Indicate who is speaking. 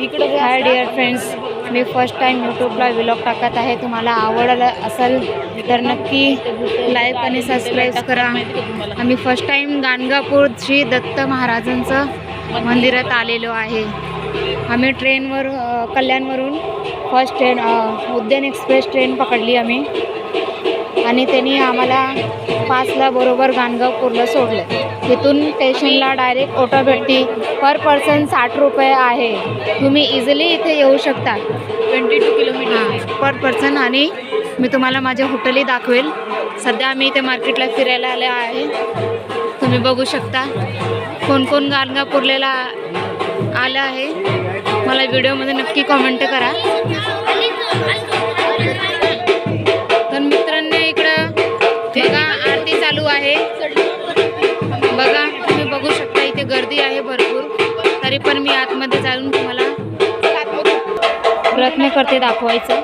Speaker 1: Hi dear friends, मी first time यूट्यूबला vlog टाकत आहे. तुम्हाला आवडलं असेल तर नक्की लाईक आणि सबस्क्राईब करा. आम्ही फर्स्ट टाइम गाणगापूर श्री दत्त महाराजांचं मंदिरात आलेलो आहे. आम्ही ट्रेनवर कल्याणवरून फर्स्ट ट्रेन उद्यान एक्सप्रेस ट्रेन पकडली आम्ही आणि त्यांनी आम्हाला 5ला बरोबर गाणगापूरला सोडलं. तिथून स्टेशनला डायरेक्ट ऑटो भेटते. पर पर्सन 60 रुपये आहे. तुम्ही इझिली इथे येऊ शकता. 22 किलोमीटर पर पर्सन. आणि मी तुम्हाला माझ्या हॉटेलही दाखवेल. सध्या आम्ही इथे मार्केटला फिरायला आले आहे. तुम्ही बघू शकता कोण कोण गाणगापूरला आलं आहे. मला व्हिडिओमध्ये नक्की कमेंट करा. तर मित्रांनो, इकडं बघा आरती चालू आहे. बघा, तुम्ही बघू शकता इथे गर्दी आहे भरपूर. तरी पण मी आतमध्ये जाऊन तुम्हाला प्रयत्न करते दाखवायचं.